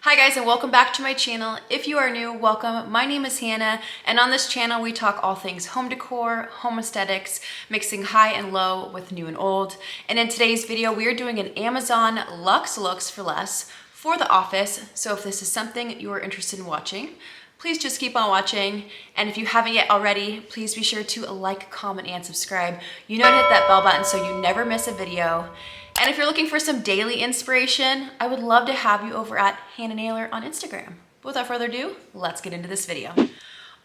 Hi guys, and welcome back to my channel. If you are new, welcome. My name is Hannah, and on this channel we talk all things home decor, home aesthetics, mixing high and low with new and old. And in today's video, we are doing an Amazon Luxe looks for less for the office. So if this is something you are interested in watching, please just keep on watching. And if you haven't yet already, please be sure to like, comment, and subscribe. You know to hit that bell button so you never miss a video. And if you're looking for some daily inspiration, I would love to have you over at Hannah Naylor on Instagram. But without further ado, let's get into this video.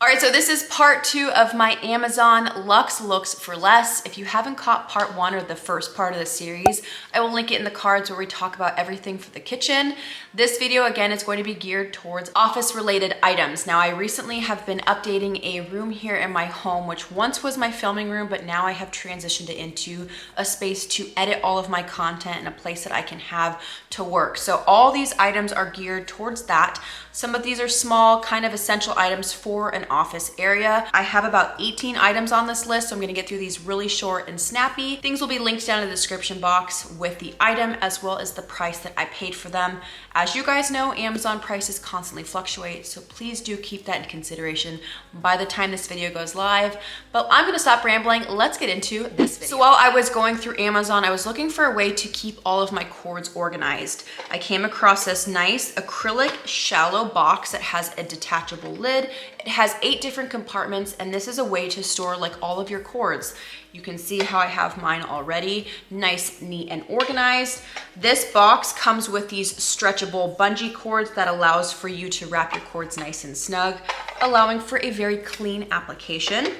All right, so this is part 2 of my Amazon Luxe looks for less. If you haven't caught part 1 or the first part of the series, I will link it in the cards where we talk about everything for the kitchen. This video, again, is going to be geared towards office-related items. Now, I recently have been updating a room here in my home, which once was my filming room, but now I have transitioned it into a space to edit all of my content and a place that I can have to work. So all these items are geared towards that. Some of these are small, kind of essential items for an office area. I have about 18 items on this list, so I'm gonna get through these really short and snappy. Things will be linked down in the description box with the item as well as the price that I paid for them. As you guys know, Amazon prices constantly fluctuate, so please do keep that in consideration by the time this video goes live. But I'm gonna stop rambling. Let's get into this video. So while I was going through Amazon, I was looking for a way to keep all of my cords organized. I came across this nice acrylic shallow box that has a detachable lid. It has 8 different compartments, and this is a way to store like all of your cords. You can see how I have mine already, nice, neat, and organized. This box comes with these stretchable bungee cords that allows for you to wrap your cords nice and snug, allowing for a very clean application.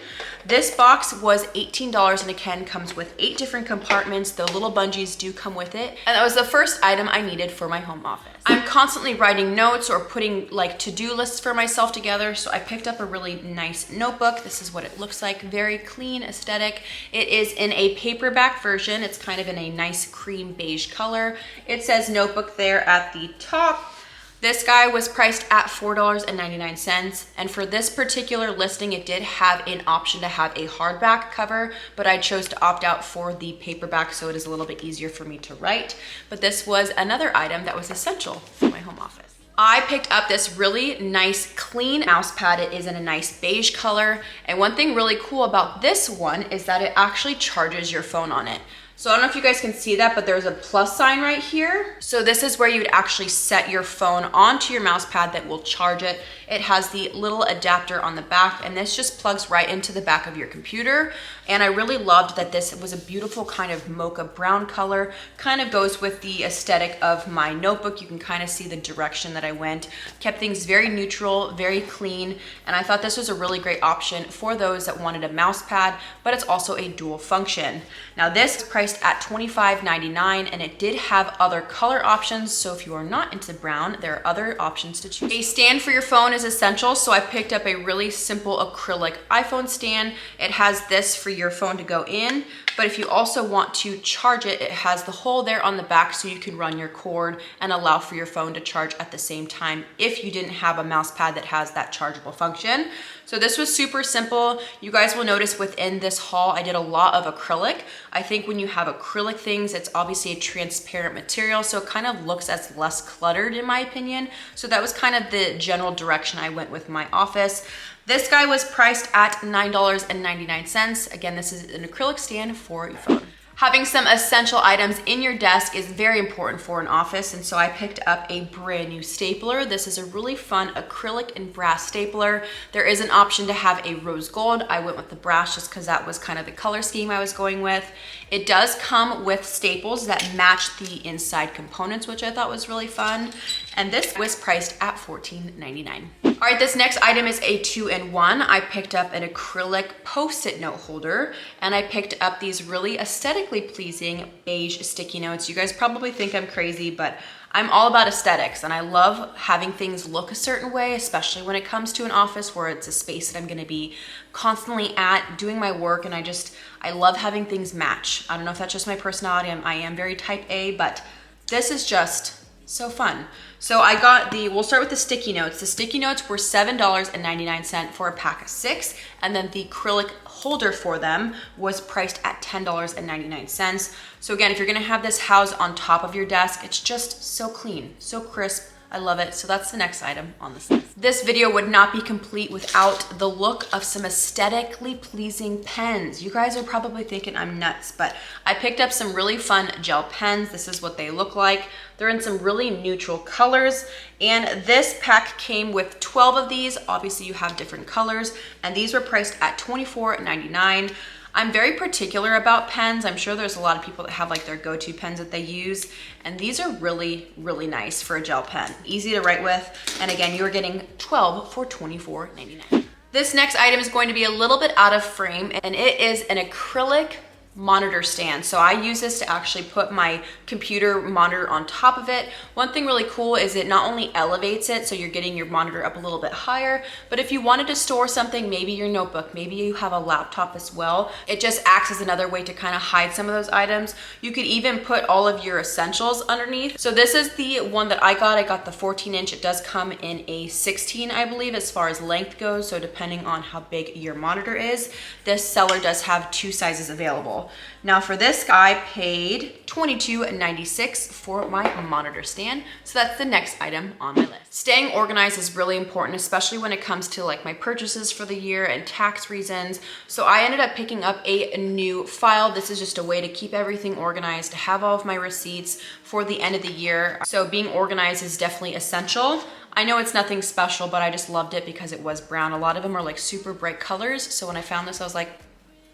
This box was $18 and again comes with 8 different compartments. The little bungees do come with it. And that was the first item I needed for my home office. I'm constantly writing notes or putting like to-do lists for myself together. So I picked up a really nice notebook. This is what it looks like, very clean, aesthetic. It is in a paperback version. It's kind of in a nice cream beige color. It says notebook there at the top. This guy was priced at $4.99, and for this particular listing, it did have an option to have a hardback cover, but I chose to opt out for the paperback, so it is a little bit easier for me to write. But this was another item that was essential for my home office. I picked up this really nice clean mouse pad. It is in a nice beige color, and one thing really cool about this one is that it actually charges your phone on it. So I don't know if you guys can see that, but there's a plus sign right here. So this is where you would actually set your phone onto your mouse pad that will charge it. It has the little adapter on the back, and this just plugs right into the back of your computer. And I really loved that this was a beautiful kind of mocha brown color, kind of goes with the aesthetic of my notebook. You can kind of see the direction that I went. Kept things very neutral, very clean, and I thought this was a really great option for those that wanted a mouse pad, but it's also a dual function. Now this is priced at $25.99, and it did have other color options, so if you are not into brown, there are other options to choose. A stand for your phone is essential, so I picked up a really simple acrylic iPhone stand. It has this for your phone to go in, but if you also want to charge it, it has the hole there on the back so you can run your cord and allow for your phone to charge at the same time if you didn't have a mouse pad that has that chargeable function. So this was super simple. You guys will notice within this haul, I did a lot of acrylic. I think when you have acrylic things, it's obviously a transparent material, so it kind of looks as less cluttered in my opinion. So that was kind of the general direction I went with my office. This guy was priced at $9.99. Again, this is an acrylic stand for your phone. Having some essential items in your desk is very important for an office, and so I picked up a brand new stapler. This is a really fun acrylic and brass stapler. There is an option to have a rose gold. I went with the brass just because that was kind of the color scheme I was going with. It does come with staples that match the inside components, which I thought was really fun. And this was priced at $14.99. All right, this next item is a 2-in-1. I picked up an acrylic post-it note holder, and I picked up these really aesthetically pleasing beige sticky notes. You guys probably think I'm crazy, but I'm all about aesthetics, and I love having things look a certain way, especially when it comes to an office where it's a space that I'm gonna be constantly at doing my work, and I love having things match. I don't know if that's just my personality. I am very type A, but this is just so fun. So I got we'll start with the sticky notes. The sticky notes were $7.99 for a pack of 6, and then the acrylic holder for them was priced at $10.99. So again, if you're gonna have this housed on top of your desk, it's just so clean, so crisp. I love it. So that's the next item on this list. This video would not be complete without the look of some aesthetically pleasing pens. You guys are probably thinking I'm nuts, but I picked up some really fun gel pens. This is what they look like. They're in some really neutral colors, and this pack came with 12 of these. Obviously you have different colors, and these were priced at $24.99. I'm very particular about pens. I'm sure there's a lot of people that have like their go-to pens that they use, and these are really, really nice for a gel pen. Easy to write with, and again, you're getting 12 for $24.99. This next item is going to be a little bit out of frame, and it is an acrylic monitor stand. So I use this to actually put my computer monitor on top of it. One thing really cool is it not only elevates it, so you're getting your monitor up a little bit higher, but if you wanted to store something, maybe your notebook, maybe you have a laptop as well, it just acts as another way to kind of hide some of those items. You could even put all of your essentials underneath. So this is the one that I got. I got the 14-inch. It does come in a 16, I believe, as far as length goes. So depending on how big your monitor is, this seller does have 2 sizes available. Now for this, I paid $22.96 for my monitor stand. So that's the next item on my list. Staying organized is really important, especially when it comes to like my purchases for the year and tax reasons. So I ended up picking up a new file. This is just a way to keep everything organized, to have all of my receipts for the end of the year. So being organized is definitely essential. I know it's nothing special, but I just loved it because it was brown. A lot of them are like super bright colors. So when I found this, I was like,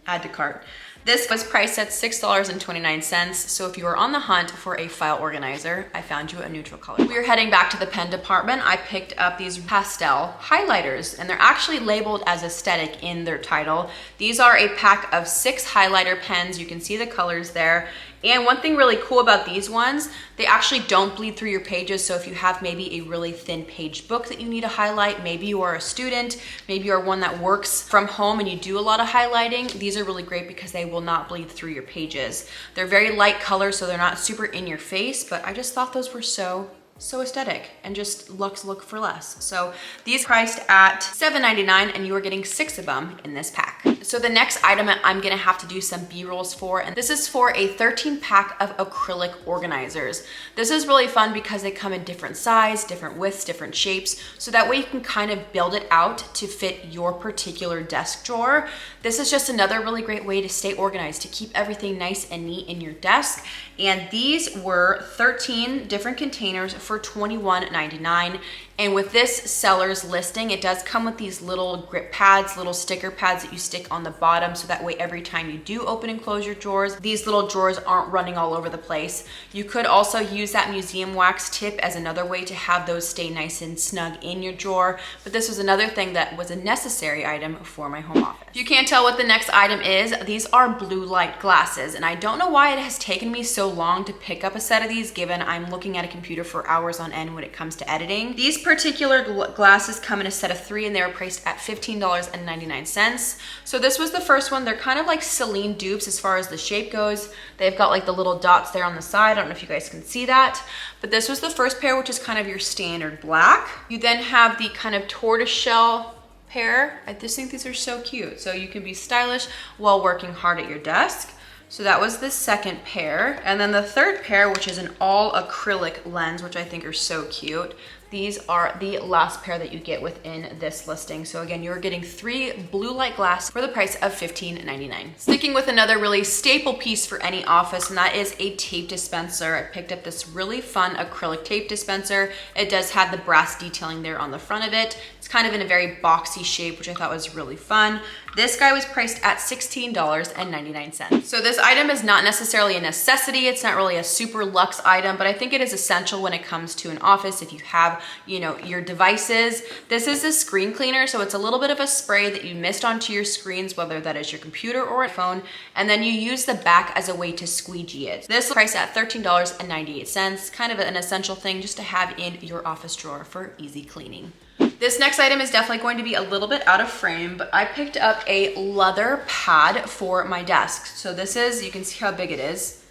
add to cart. This was priced at $6.29, so if you are on the hunt for a file organizer, I found you a neutral color. We are heading back to the pen department. I picked up these pastel highlighters, and they're actually labeled as aesthetic in their title. These are a pack of 6 highlighter pens. You can see the colors there. And one thing really cool about these ones, they actually don't bleed through your pages. So if you have maybe a really thin page book that you need to highlight, maybe you are a student, maybe you're one that works from home and you do a lot of highlighting, these are really great because they will not bleed through your pages. They're very light colors, so they're not super in your face, but I just thought those were so aesthetic and just look for less. So these priced at $7.99, and you are getting 6 of them in this pack. So the next item I'm gonna have to do some B-rolls for, and this is for a 13 pack of acrylic organizers. This is really fun because they come in different size, different widths, different shapes, so that way you can kind of build it out to fit your particular desk drawer. This is just another really great way to stay organized, to keep everything nice and neat in your desk. And these were 13 different containers for $21.99. And with this seller's listing, it does come with these little grip pads, little sticker pads that you stick on the bottom, so that way every time you do open and close your drawers, these little drawers aren't running all over the place. You could also use that museum wax tip as another way to have those stay nice and snug in your drawer, but this was another thing that was a necessary item for my home office. If you can't tell what the next item is, these are blue light glasses, and I don't know why it has taken me so long to pick up a set of these, given I'm looking at a computer for hours on end when it comes to editing. These particular glasses come in a set of 3, and they were priced at $15.99. So this was the first one. They're kind of like Celine dupes as far as the shape goes. They've got like the little dots there on the side. I don't know if you guys can see that, but this was the first pair, which is kind of your standard black. You then have the kind of tortoiseshell pair. I just think these are so cute. So you can be stylish while working hard at your desk. So that was the second pair. And then the third pair, which is an all acrylic lens, which I think are so cute. These are the last pair that you get within this listing. So again, you're getting 3 blue light glass for the price of $15.99. Sticking with another really staple piece for any office, and that is a tape dispenser. I picked up this really fun acrylic tape dispenser. It does have the brass detailing there on the front of it. It's kind of in a very boxy shape, which I thought was really fun. This guy was priced at $16.99. So this item is not necessarily a necessity. It's not really a super luxe item, but I think it is essential when it comes to an office. If you have, you know, your devices, this is a screen cleaner. So it's a little bit of a spray that you mist onto your screens, whether that is your computer or a phone, and then you use the back as a way to squeegee it. This is priced at $13.98, kind of an essential thing just to have in your office drawer for easy cleaning. This next item is definitely going to be a little bit out of frame, but I picked up a leather pad for my desk. So this is, you can see how big it is.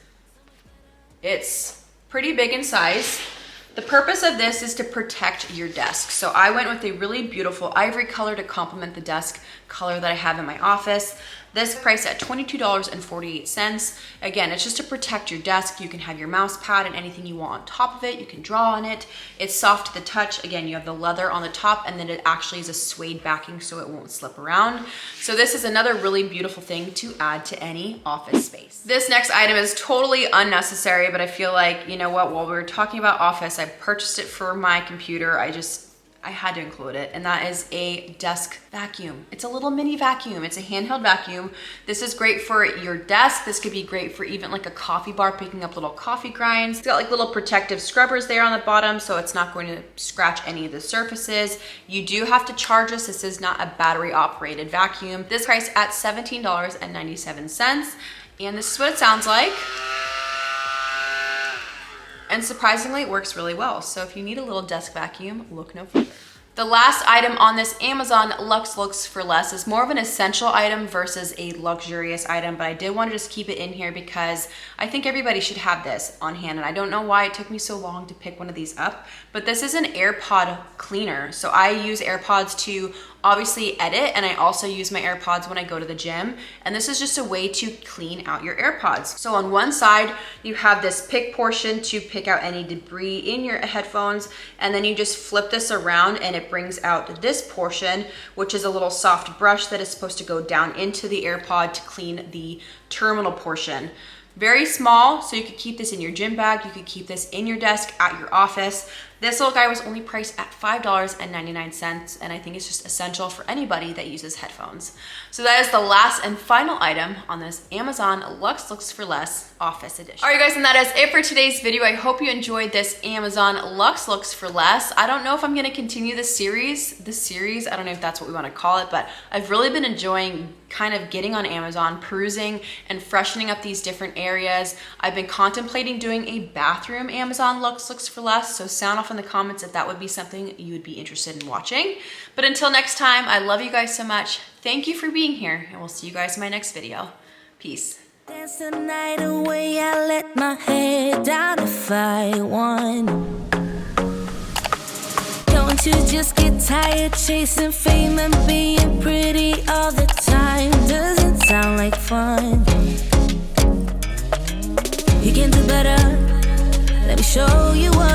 It's pretty big in size. The purpose of this is to protect your desk. So I went with a really beautiful ivory color to complement the desk color that I have in my office. This priced at $22.48. Again, it's just to protect your desk. You can have your mouse pad and anything you want on top of it. You can draw on it. It's soft to the touch. Again, you have the leather on the top, and then it actually is a suede backing so it won't slip around. So this is another really beautiful thing to add to any office space. This next item is totally unnecessary, but I feel like, you know what, while we were talking about office, I purchased it for my computer. I had to include it, and that is a desk vacuum. It's a little mini vacuum. It's a handheld vacuum. This is great for your desk. This could be great for even like a coffee bar, picking up little coffee grinds. It's got like little protective scrubbers there on the bottom, so it's not going to scratch any of the surfaces. You do have to charge this. This is not a battery operated vacuum. This priced at $17.97, and this is what it sounds like. And surprisingly, it works really well. So if you need a little desk vacuum, look no further. The last item on this Amazon Luxe Looks for Less is more of an essential item versus a luxurious item, but I did want to just keep it in here because I think everybody should have this on hand. And I don't know why it took me so long to pick one of these up, but this is an AirPod cleaner. So I use AirPods to obviously edit, and I also use my AirPods when I go to the gym, and this is just a way to clean out your AirPods. So on one side you have this pick portion to pick out any debris in your headphones, and then you just flip this around and it brings out this portion, which is a little soft brush that is supposed to go down into the AirPod to clean the terminal portion. Very small, so you could keep this in your gym bag, you could keep this in your desk at your office. This little guy was only priced at $5.99, and I think it's just essential for anybody that uses headphones. So that is the last and final item on this Amazon Luxe Looks for Less Office Edition. All right, guys, and that is it for today's video. I hope you enjoyed this Amazon Luxe Looks for Less. I don't know if I'm gonna continue this series. I don't know if that's what we wanna call it, but I've really been enjoying kind of getting on Amazon, perusing and freshening up these different areas. I've been contemplating doing a bathroom Amazon Luxe Looks for Less, so sound off in the comments if that would be something you would be interested in watching. But until next time, I love you guys so much. Thank you for being here, and we'll see you guys in my next video. Peace. Dance the night away, I let my head down if I won. Don't you just get tired chasing fame and being pretty all the time? Doesn't sound like fun. You can do better. Let me show you what